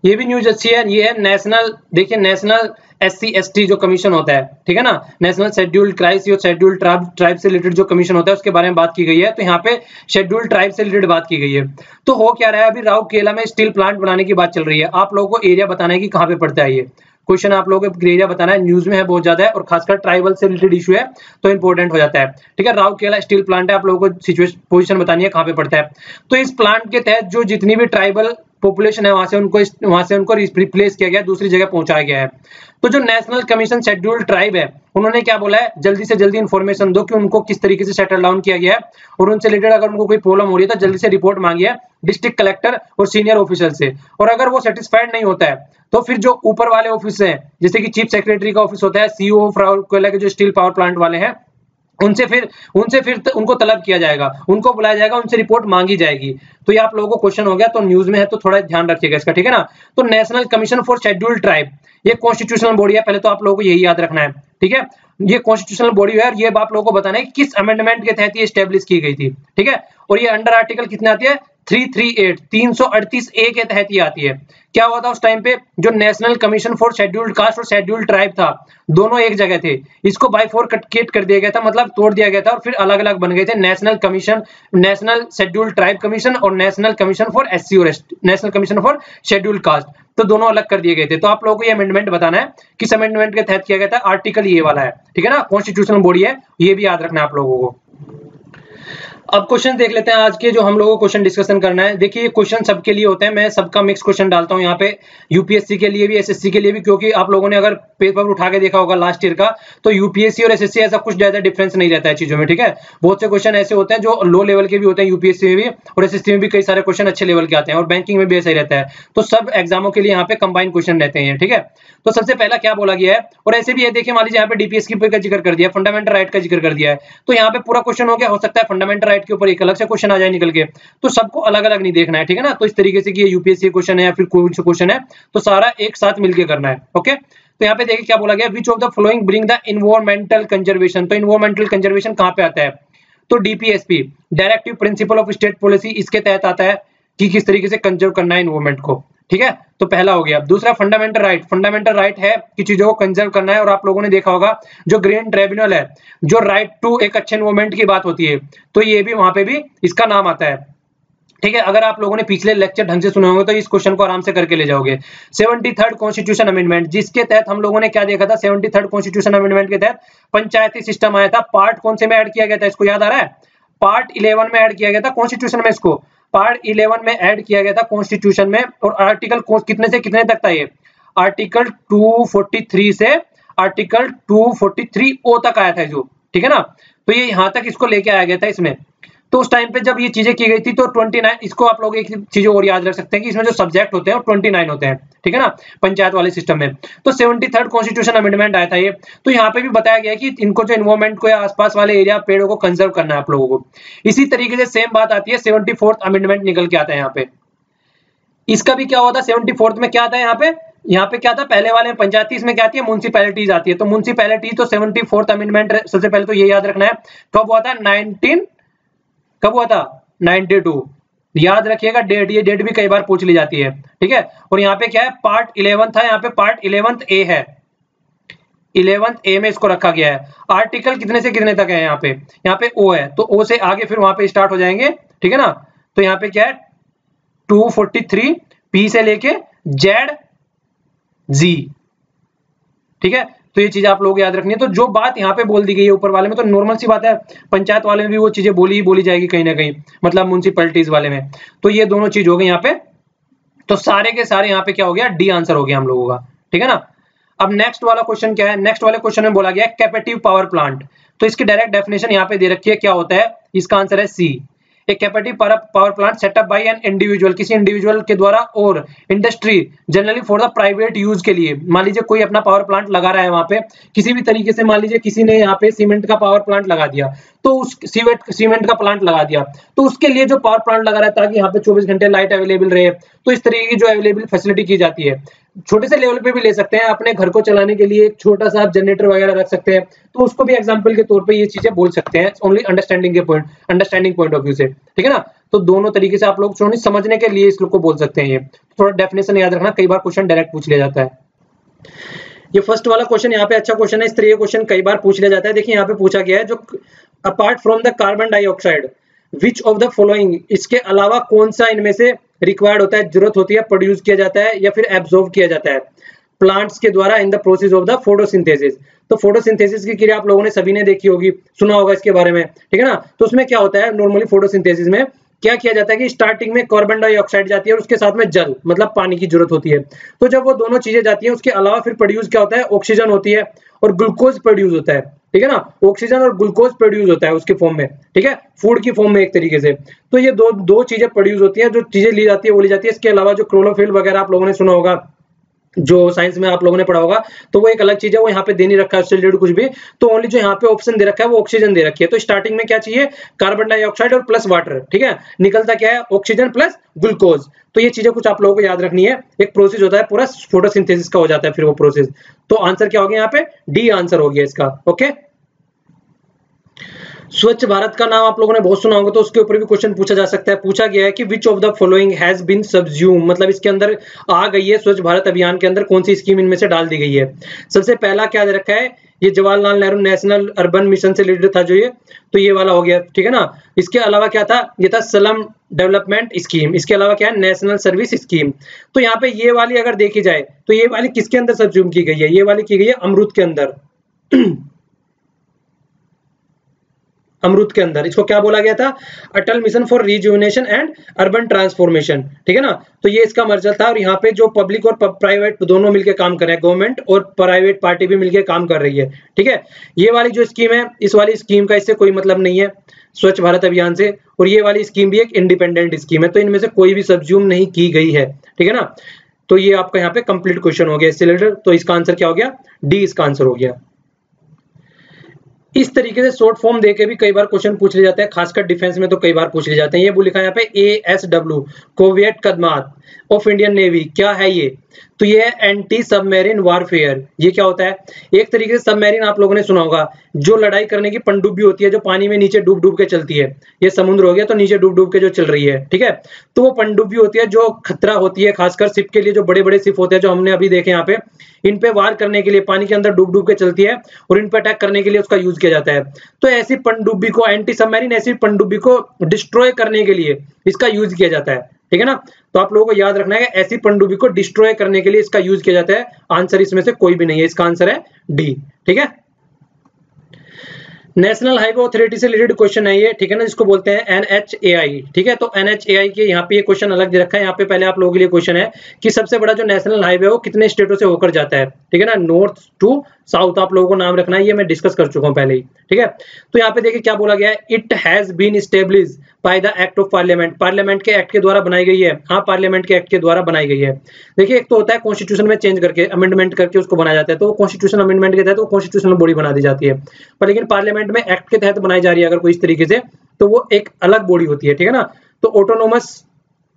ये भी न्यूज अच्छी है, ये है नेशनल, देखिए नेशनल SC/ST जो कमीशन होता है, ठीक है ना, नेशनल शेड्यूल्ड ट्राइब्स और शेड्यूल्ड ट्राइब से रिलेटेड जो कमीशन होता है उसके बारे में बात की गई है। तो यहाँ पे शेड्यूल्ड ट्राइब से रिलेटेड बात की गई है। तो हो क्या रहा है, अभी राउरकेला में स्टील प्लांट बनाने की बात चल रही है। आप लोगों को एरिया बताना है कि कहाँ पे पड़ता है ये क्वेश्चन, आप लोगों को एरिया बताना है, न्यूज में है बहुत ज्यादा है और खासकर ट्राइबल से रिलेटेड इशू है तो इंपॉर्टेंट हो जाता है, ठीक है। राउरकेला स्टील प्लांट है, आप लोगों को सिचुएशन पोजीशन बतानी है कहाँ पे पड़ता है। तो इस प्लांट के तहत जो जितनी भी ट्राइबल पॉपुलेशन है वहां से उनको रिप्लेस किया गया, दूसरी जगह पहुंचाया गया है। तो जो नेशनल कमीशन शेड्यूल्ड ट्राइब है उन्होंने क्या बोला है, जल्दी से जल्दी इन्फॉर्मेशन दो कि उनको किस तरीके से सेटल डाउन किया गया है और उनसे रिलेटेड अगर उनको कोई प्रॉब्लम हो रही है तो जल्दी से रिपोर्ट मांगी है डिस्ट्रिक्ट कलेक्टर और सीनियर ऑफिसर से। और अगर वो सेटिस्फाइड नहीं होता है तो फिर जो ऊपर वाले ऑफिस हैं, जैसे कि चीफ सेक्रेटरी का ऑफिस होता है, सीईओ ऑफ राउरकेला के जो स्टील पावर प्लांट वाले हैं, उनसे फिर उनको तलब किया जाएगा, उनको बुलाया जाएगा, उनसे रिपोर्ट मांगी जाएगी। तो ये आप लोगों को क्वेश्चन हो गया, तो न्यूज में है तो थोड़ा ध्यान रखिएगा इसका, ठीक है ना। तो national commission for scheduled tribe ये कॉन्स्टिट्यूशनल बॉडी है, पहले तो आप लोगों को यही याद रखना है, ठीक है। ये कॉन्स्टिट्यूशनल बॉडी है और ये आप लोगों को बताना है किस अमेंडमेंट के तहत ये एस्टेब्लिश की गई थी, ठीक है। और ये अंडर आर्टिकल कितने आती है, 338 ए के तहत ये आती है। क्या हुआ था उस टाइम पे, जो national commission for scheduled caste और शेड्यूल्ड ट्राइब था दोनों एक जगह थे, इसको बाइफोरकेट कर दिया गया था, मतलब तोड़ दिया गया था और फिर अलग अलग बन गए थे, नेशनल शेड्यूल्ड ट्राइब कमीशन और नेशनल कमीशन फॉर SC और ST, national commission for scheduled caste, तो दोनों अलग कर दिए गए थे। तो आप लोगों को ये अमेंडमेंट बताना है किस अमेंडमेंट के तहत किया गया था, आर्टिकल ये वाला है, ठीक है ना, कॉन्स्टिट्यूशनल बॉडी है, ये भी याद रखना है आप लोगों को। अब क्वेश्चन देख लेते हैं आज के जो हम लोगों को क्वेश्चन डिस्कशन करना है। देखिए क्वेश्चन सबके लिए होते हैं, मैं सबका मिक्स क्वेश्चन डालता हूं यहाँ पे, यूपीएससी के लिए भी एसएससी के लिए भी, क्योंकि आप लोगों ने अगर पेपर उठा के देखा होगा लास्ट ईयर का, तो यूपीएससी और एसएससी ऐसा कुछ ज्यादा डिफरेंस नहीं रहता है चीजों में, ठीक है। बहुत से क्वेश्चन ऐसे होते हैं जो लो लेवल के भी होते हैं यूपीएससी में भी, और एसएससी में भी कई सारे क्वेश्चन अच्छे लेवल के आते हैं, और बैंकिंग में भी ऐसा ही रहता है। तो सब एग्जामों के लिए यहाँ पे कंबाइंड क्वेश्चन रहते हैं, ठीक है। तो सबसे पहला क्या बोला गया है, और ऐसे भी ये देखिए मान लीजिए यहाँ पे डीपीएस का जिक्र कर दिया, फंडामेंटल राइट का जिक्र कर दिया है, तो यहाँ पे पूरा क्वेश्चन हो गया। हो सकता है फंडामेंटल राइट के ऊपर एक अलग से क्वेश्चन आ जाए निकल के, तो सबको अलग अलग नहीं देखना है, ठीक है ना। तो इस तरीके से कि ये यूपीएससी क्वेश्चन है या फिर कोई सा क्वेश्चन है, तो सारा एक साथ मिलकर करना है, ओके। तो यहाँ पे देखिए क्या बोला गया, विच of the following bring the environmental conservation. तो इन्वायरमेंटल कंजर्वेशन कहाँ पे आता है, तो DPSP, directive principle of state policy, इसके तहत आता है कि किस तरीके से कंजर्व करना है इन्वायरमेंट को, ठीक है। तो पहला हो गया। दूसरा फंडामेंटल राइट, फंडामेंटल राइट है कि चीजों को कंजर्व करना है, और आप लोगों ने देखा होगा जो ग्रीन ट्रिब्यूनल है, जो राइट टू एक अच्छे इन्वायरमेंट की बात होती है, तो ये भी वहां पे भी इसका नाम आता है, ठीक है। अगर आप लोगों ने पिछले लेक्चर ढंग से सुने होंगे तो इस क्वेश्चन को आराम से करके ले जाओगे। 73rd कॉन्स्टिट्यूशन अमेंडमेंट, जिसके तहत हम लोगों ने क्या देखा था, 73rd कॉन्स्टिट्यूशन अमेंडमेंट के तहत पंचायती सिस्टम आया था। पार्ट कौन से में ऐड किया गया था, इसको याद आ रहा है, पार्ट 11 में ऐड किया गया था कॉन्स्टिट्यूशन में, इसको पार्ट 11 में ऐड किया गया था कॉन्स्टिट्यूशन में। और आर्टिकल कितने से कितने तक था ये, आर्टिकल 243 से आर्टिकल 243 तक आया था जो, ठीक है ना। तो ये यहां तक इसको लेके आया गया था इसमें। तो उस टाइम पे जब ये चीजें की गई थी तो 29, इसको आप लोग एक चीज और याद रख सकते हैं कि इसमें जो सब्जेक्ट होते हैं वो 29 होते हैं, ठीक है ना, पंचायत वाले सिस्टम में। तो 73rd कॉन्स्टिट्यूशन अमेंडमेंट आया था ये। तो यहाँ पे भी बताया गया कि इनको जो एनवायरमेंट को या आसपास वाले एरिया पेड़ों को कंजर्व करना है आप लोगों को। इसी तरीके से सेम बात आती है 74th अमेंडमेंट निकल के आता है यहाँ पे। इसका भी क्या होता है, 74th में क्या आता है यहाँ पे क्या था, पहले वाले में पंचायती, इसमें क्या आती है, म्युनिसिपैलिटीज आती है। तो म्युनिसिपैलिटी, तो 74th अमेंडमेंट सबसे पहले तो ये याद रखना है कब हुआ था, 92, याद रखिएगा डेट, ये डेट भी कई बार पूछ ली जाती है, ठीक है। और यहाँ पे क्या है, पार्ट 11 था, यहाँ पे पार्ट 11th ए है, 11th ए में इसको रखा गया है। आर्टिकल कितने से कितने तक है, यहाँ पे ओ है, तो ओ से आगे फिर वहां पे स्टार्ट हो जाएंगे, ठीक है ना। तो यहाँ पे क्या है, 243 पी से लेके जेड जी, ठीक है। तो ये चीज आप लोग याद रखनी है। तो जो बात यहाँ पे बोल दी गई है ऊपर वाले में, तो नॉर्मल सी बात है, पंचायत वाले में भी वो चीजें बोली जाएगी कहीं ना कहीं, मतलब म्युनिसिपैलिटीज वाले में। तो ये दोनों चीज हो गई यहाँ पे। तो सारे के सारे यहाँ पे क्या हो गया, डी आंसर हो गया हम लोगों का, ठीक है ना। अब नेक्स्ट वाला क्वेश्चन क्या है, नेक्स्ट वाले क्वेश्चन में बोला गया कैपेटिव पावर प्लांट। तो इसकी डायरेक्ट डेफिनेशन यहाँ पे दे रखी है, क्या होता है, इसका आंसर है सी। एक captive power plant setup by an individual, किसी इंडिविजुअल के द्वारा, और industry generally for the private use के लिए। मान लीजिए कोई अपना पावर प्लांट लगा रहा है वहां पे किसी भी तरीके से, मान लीजिए किसी ने यहाँ पे सीमेंट का पावर प्लांट लगा दिया, तो उस सीमेंट का प्लांट लगा दिया, तो उसके लिए जो पावर प्लांट लगा रहा है ताकि यहाँ पे 24 घंटे लाइट अवेलेबल रहे, तो इस तरीके की जो अवेलेबल फैसिलिटी की जाती है। छोटे से लेवल पे भी ले सकते हैं, अपने घर को चलाने के लिए एक छोटा सा आप जनरेटर वगैरह रख सकते हैं, तो उसको भी एग्जांपल के तौर पे ये चीजें बोल सकते हैं, only understanding point of view से, ठीक है ना। तो दोनों तरीके से आप लोग समझने के लिए इसको बोल सकते हैं। ये थोड़ा डेफिनेशन याद रखना, कई बार क्वेश्चन डायरेक्ट पूछ लिया जाता है। ये फर्स्ट वाला क्वेश्चन यहाँ पे अच्छा क्वेश्चन है, इस तरह के क्वेश्चन कई बार पूछ लिया जाता है। देखिए यहाँ पे पूछा गया है, जो apart from the carbon dioxide which of the following, इसके अलावा कौन सा इनमें से रिक्वायर्ड होता है, जरूरत होती है, प्रोड्यूस किया जाता है या फिर एब्जॉर्ब किया जाता है प्लांट्स के द्वारा in the process of the photosynthesis. तो फोटोसिंथेसिस की क्रिया आप लोगों ने सभी ने देखी होगी, सुना होगा इसके बारे में, ठीक है ना। तो उसमें क्या होता है, नॉर्मली फोटोसिंथेसिस में क्या किया जाता है कि स्टार्टिंग में कार्बन डाइऑक्साइड जाती है और उसके साथ में जल, मतलब पानी की जरूरत होती है। तो जब वो दोनों चीजें जाती हैं, उसके अलावा फिर प्रोड्यूस क्या होता है, ऑक्सीजन होती है और ग्लूकोज प्रोड्यूस होता है, ठीक है ना। ऑक्सीजन और ग्लूकोज प्रोड्यूस होता है उसके फॉर्म में, ठीक है, फूड की फॉर्म में एक तरीके से। तो ये दो चीजें प्रोड्यूस होती है, जो चीजें ली जाती है वो ली जाती है। इसके अलावा जो क्लोरोफिल वगैरह आप लोगों ने सुना होगा, जो साइंस में आप लोगों ने पढ़ा होगा, तो वो एक अलग चीज है, वो यहाँ पे दे नहीं रखा है उससे रिलेटेड कुछ भी। तो ओनली जो यहाँ पे ऑप्शन दे रखा है वो ऑक्सीजन दे रखी है। तो स्टार्टिंग में क्या चाहिए, कार्बन डाइऑक्साइड और प्लस वाटर, ठीक है, निकलता क्या है, ऑक्सीजन प्लस ग्लूकोज। तो ये चीजें कुछ आप लोगों को याद रखनी है। एक प्रोसेस होता है पूरा फोटोसिंथेसिस का हो जाता है फिर वो प्रोसेस। तो आंसर क्या हो गया यहाँ पे, डी आंसर हो गया इसका, ओके। स्वच्छ भारत का नाम आप लोगों ने बहुत सुना होगा, तो उसके ऊपर भी क्वेश्चन पूछा जा सकता है। पूछा गया है कि which of the following has been subsumed, मतलब इसके अंदर आ गई है, स्वच्छ भारत अभियान के अंदर कौन सी स्कीम इनमें से डाल दी गई है। सबसे पहला क्या दे रखा है, ये Jawaharlal Nehru national urban mission से रिलेटेड था जो ये, तो ये वाला हो गया, ठीक है ना। इसके अलावा क्या था, ये था स्लम डेवलपमेंट स्कीम। इसके अलावा क्या है, नेशनल सर्विस स्कीम। तो यहाँ पे ये वाली अगर देखी जाए तो ये वाली किसके अंदर सबज्यूम की गई है, ये वाली की गई है अमरूद के अंदर। अमृत के अंदर, इसको क्या बोला गया था, Atal mission for rejuvenation and urban transformation, ठीक है ना। तो ये इसका मर्जल था और यहाँ पे जो पब्लिक और प्राइवेट दोनों मिलकर काम कर रहे हैं, गवर्नमेंट और प्राइवेट पार्टी भी मिलकर काम कर रही है, ठीक है। ये वाली जो स्कीम है, इस वाली स्कीम का इससे कोई मतलब नहीं है स्वच्छ भारत अभियान से, और ये वाली स्कीम भी एक इंडिपेंडेंट स्कीम है, तो इनमें से कोई भी सब्ज्यूम नहीं की गई है, ठीक है ना। तो ये आपका यहाँ पे कंप्लीट क्वेश्चन हो गया इससे रिलेटेड, तो इसका आंसर क्या हो गया, डी इसका आंसर हो गया। इस तरीके से शॉर्ट फॉर्म देके भी कई बार क्वेश्चन पूछ लिए जाते हैं, खासकर डिफेंस में तो कई बार पूछ लिए जाते हैं। ये लिखा है यहाँ पे ASW कोवियट खदमात ऑफ इंडियन नेवी, क्या है ये, तो ये है एंटी सबमरीन वारफेयर। ये क्या होता है, एक तरीके से सबमरीन आप लोगों ने सुना होगा, जो लड़ाई करने की पनडुब्बी होती है, जो पानी में नीचे डूब डूब के चलती है, ये समुद्र हो गया तो नीचे डूब डूब के जो चल रही है, ठीक है। तो वो पनडुब्बी होती है जो खतरा होती है, खासकर शिप के लिए, जो बड़े बड़े शिप होते हैं जो हमने अभी देखे यहाँ पे, इन पे वार करने के लिए पानी के अंदर डूब डूब के चलती है और इन पे अटैक करने के लिए उसका यूज किया जाता है। तो ऐसी पनडुब्बी को, एंटी सबमरीन ऐसी पनडुब्बी को डिस्ट्रॉय करने के लिए इसका यूज किया जाता है, ठीक है ना। तो आप लोगों को याद रखना है कि ऐसी पनडुब्बी को डिस्ट्रॉय करने के लिए इसका यूज किया जाता है। आंसर इसमें से कोई भी नहीं है, इसका आंसर है डी, ठीक है। नेशनल हाईवे अथॉरिटी से रिलेटेड क्वेश्चन है ये, ठीक है ना, जिसको बोलते हैं NHAI, ठीक है। तो NHAI के यहाँ पे ये क्वेश्चन अलग दे रखा है। यहाँ पे पहले आप लोगों के लिए क्वेश्चन है कि सबसे बड़ा जो नेशनल हाईवे है वो कितने स्टेटों से होकर जाता है, ठीक है ना, नॉर्थ टू साउथ आप लोगों को नाम रखना है, ये मैं डिस्कस कर चुका हूं पहले ही, ठीक है। तो यहाँ पे देखिए क्या बोला गया है, it has been established by the act of parliament, parliament के एक्ट के द्वारा बनाई गई है। हाँ, पार्लियामेंट के एक्ट के द्वारा बनाई गई है। देखिए एक तो होता है कॉन्स्टिट्यूशन में चेंज करके, अमेंडमेंट करके उसको बनाया जाता है, तो वो कॉन्स्टिट्यूशन अमेंडमेंट के तहत वो कॉन्स्टिट्यूशनल बॉडी बना दी जाती है। पर लेकिन पार्लियामेंट में एक्ट के तहत बनाई जा रही है अगर कोई इस तरीके से, तो वो एक अलग बॉडी होती है, ठीक है ना। तो autonomous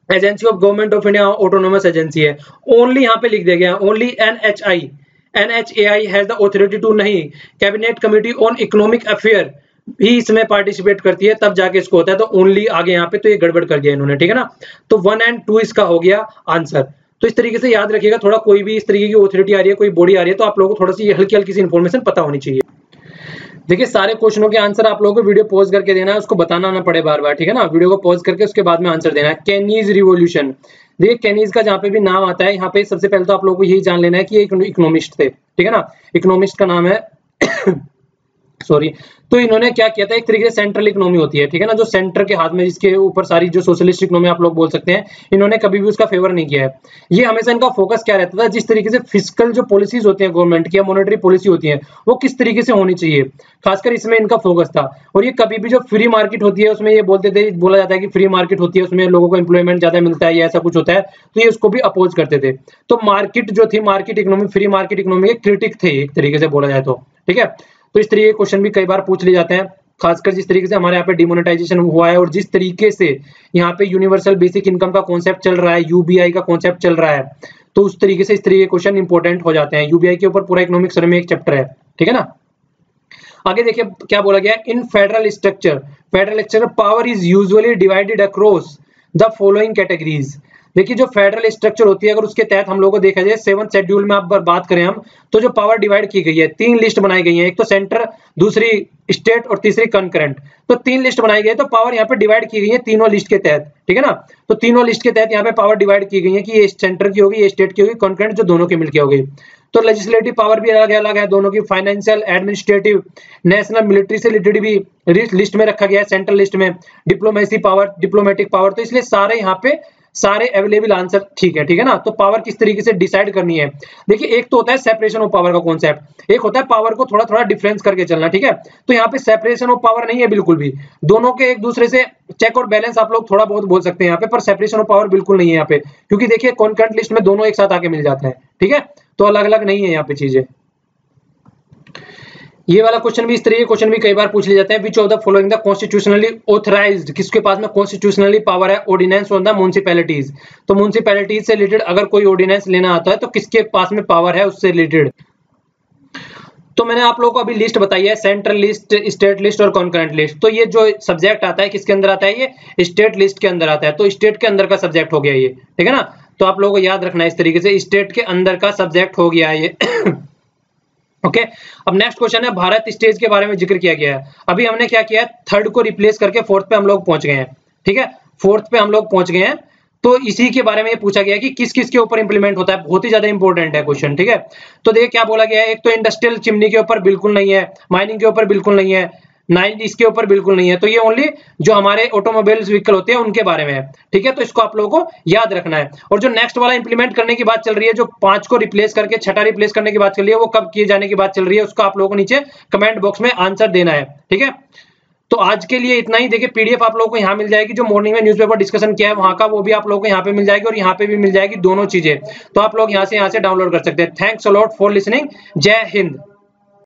agency of government of India autonomous agency है। ओनली यहाँ पे लिख दिया गया only NHAI has the authority to, नहीं, cabinet committee on economic affair भी इसमें पार्टिसिपेट करती है, तब जाके इसको होता है। तो ओनली आगे यहाँ पे तो ये गड़बड़ कर दिया इन्होंने, ठीक है ना। तो 1 और 2 इसका हो गया आंसर। तो इस तरीके से याद रखिएगा, थोड़ा कोई भी इस तरीके की ऑथोरिटी आ रही है, कोई बॉडी आ रही है, तो आप लोगों को थोड़ा सी हल्की हल्की सी इन्फॉर्मेशन पता होनी चाहिए। देखिए सारे क्वेश्चनों के आंसर आप लोगों को वीडियो पॉज करके देना है, उसको बताना ना पड़े बार बार, ठीक है ना। वीडियो को पॉज करके उसके बाद में आंसर देना है। केनीज रिवॉल्यूशन, देखिए केनीज का जहाँ पे भी नाम आता है, यहाँ पे सबसे पहले तो आप लोगों को यही जान लेना है कि ये इकोनॉमिस्ट थे, ठीक है ना। इकोनॉमिस्ट का नाम है सॉरी। तो इन्होंने क्या किया था, एक तरीके से सेंट्रल इकोनॉमी होती है, ठीक है ना, जो सेंटर के हाथ में, जिसके ऊपर सारी जो सोशलिस्ट इकोनॉमी आप लोग बोल सकते हैं, इन्होंने कभी भी उसका फेवर नहीं किया है। ये हमेशा इनका फोकस क्या रहता था, जिस तरीके से फिस्कल जो पॉलिसीज होती है गवर्नमेंट की या मॉनेटरी पॉलिसी होती है, वो किस तरीके से होनी चाहिए, खासकर इसमें इनका फोकस था। और ये कभी भी जो फ्री मार्केट होती है उसमें ये बोला जाता है कि फ्री मार्केट होती है, उसमें लोगों को एम्प्लॉयमेंट ज्यादा मिलता है या ऐसा कुछ होता है, तो ये उसको भी अपोज करते थे। तो मार्केट जो थी, market economy, free market economy के क्रिटिक थे एक तरीके से बोला जाए तो, ठीक है। तो इस तरीके के क्वेश्चन भी कई बार पूछ लिए जाते हैं, खासकर जिस तरीके से हमारे यहाँ पे डिमोनेटाइजेशन हुआ है और जिस तरीके से यहाँ पे यूनिवर्सल बेसिक इनकम का कॉन्सेप्ट चल रहा है, यूबीआई का कॉन्सेप्ट चल रहा है, तो उस तरीके से इस तरीके के क्वेश्चन इंपॉर्टेंट हो जाते हैं। यूबीआई के ऊपर पूरा इकोनॉमिक सर्वे में एक चैप्टर है, ठीक है ना। आगे देखिए क्या बोला गया है, इन federal structure power is usually divided across the following categories. देखिए जो फेडरल स्ट्रक्चर होती है, अगर उसके तहत हम लोगों को देखा जाए 7th शेड्यूल में आप बात करें हम, तो जो पावर डिवाइड की गई है, 3 लिस्ट बनाई गई है, एक तो सेंटर, दूसरी स्टेट और तीसरी कंकरेंट। तो 3 लिस्ट बनाई गई है, तो पावर यहाँ पे डिवाइड की गई है तीनों लिस्ट के तहत, ठीक है ना। तो तीनों लिस्ट के तहत यहाँ पे पावर डिवाइड की गई है कि ये सेंटर की होगी, ये स्टेट की होगी, कंकरेंट जो दोनों की मिलकर होगी। तो लेजिस्लेटिव पावर भी अलग अलग है दोनों की, फाइनेंशियल, एडमिनिस्ट्रेटिव, नेशनल, मिलिट्री से रिलेटेड भी लिस्ट में रखा गया है, सेंट्रल लिस्ट में, डिप्लोमेसी पावर, डिप्लोमेटिक पावर। तो इसलिए सारे यहाँ पे सारे अवेलेबल आंसर ठीक है ना। तो पावर किस तरीके से डिसाइड करनी है, देखिए एक तो होता है सेपरेशन ऑफ पावर का कॉन्सेप्ट, एक होता है पावर को थोड़ा थोड़ा डिफरेंस करके चलना, ठीक है। तो यहाँ पे सेपरेशन ऑफ पावर नहीं है बिल्कुल भी, दोनों के एक दूसरे से चेक और बैलेंस आप लोग थोड़ा बहुत बोल सकते हैं यहाँ पे, पर सेपरेशन ऑफ पावर बिल्कुल नहीं है यहाँ पे, क्योंकि देखिए कॉन्करेंट लिस्ट में दोनों एक साथ आके मिल जाता है, ठीक है। तो अलग अलग नहीं है यहाँ पे चीजें। ये वाला क्वेश्चन भी इस तरीके क्वेश्चन भी कई बार पूछ लिए जाते हैं, विच of the following the constitutionally authorised, किसके पास में कॉन्स्टिट्यूशनली पावर है, ऑर्डिनेंस ऑन द म्युनिसिपैलिटीज। तो म्युनिसिपैलिटीज से रिलेटेड अगर कोई ऑर्डिनेंस लेना आता है तो किसके पास में पावर है उससे रिलेटेड। तो मैंने आप लोगों को अभी लिस्ट बताई है, सेंट्रल लिस्ट, स्टेट लिस्ट और कॉन्करेंट लिस्ट। तो ये जो सब्जेक्ट आता है किसके अंदर आता है, ये स्टेट लिस्ट के अंदर आता है, तो स्टेट के अंदर का सब्जेक्ट हो गया ये, ठीक है ना। तो आप लोगों को याद रखना है इस तरीके से, स्टेट के अंदर का सब्जेक्ट हो गया ये ओके। अब नेक्स्ट क्वेश्चन है, भारत स्टेज के बारे में जिक्र किया गया है। अभी हमने क्या किया है, 3rd को रिप्लेस करके 4th पे हम लोग पहुंच गए हैं, ठीक है, 4th पे हम लोग पहुंच गए हैं। तो इसी के बारे में ये पूछा गया कि किस किस के ऊपर इंप्लीमेंट होता है, बहुत ही ज्यादा इंपॉर्टेंट है क्वेश्चन, ठीक है। तो देखिए क्या बोला गया है, एक तो इंडस्ट्रियल चिमनी के ऊपर बिल्कुल नहीं है, माइनिंग के ऊपर बिल्कुल नहीं है, 9 इसके ऊपर बिल्कुल नहीं है। तो ये ओनली जो हमारे ऑटोमोबाइल्स व्हीकल होते हैं उनके बारे में है, ठीक है। तो इसको आप लोगों को याद रखना है। और जो नेक्स्ट वाला इंप्लीमेंट करने की बात चल रही है, जो 5 को रिप्लेस करके 6 रिप्लेस करने की बात चल रही है, वो कब किए जाने की बात चल रही है, उसको आप लोगों को नीचे कमेंट बॉक्स में आंसर देना है, ठीक है। तो आज के लिए इतना ही। देखिए पीडीएफ आप लोगों को यहाँ मिल जाएगी, जो मॉर्निंग में न्यूज़पेपर डिस्कशन किया है वहां का, वो भी आप लोगों को यहाँ पे मिल जाएगी और यहाँ पे भी मिल जाएगी, दोनों चीजें। तो आप लोग यहाँ से डाउनलोड कर सकते हैं। Thanks a lot for listening. जय हिंद।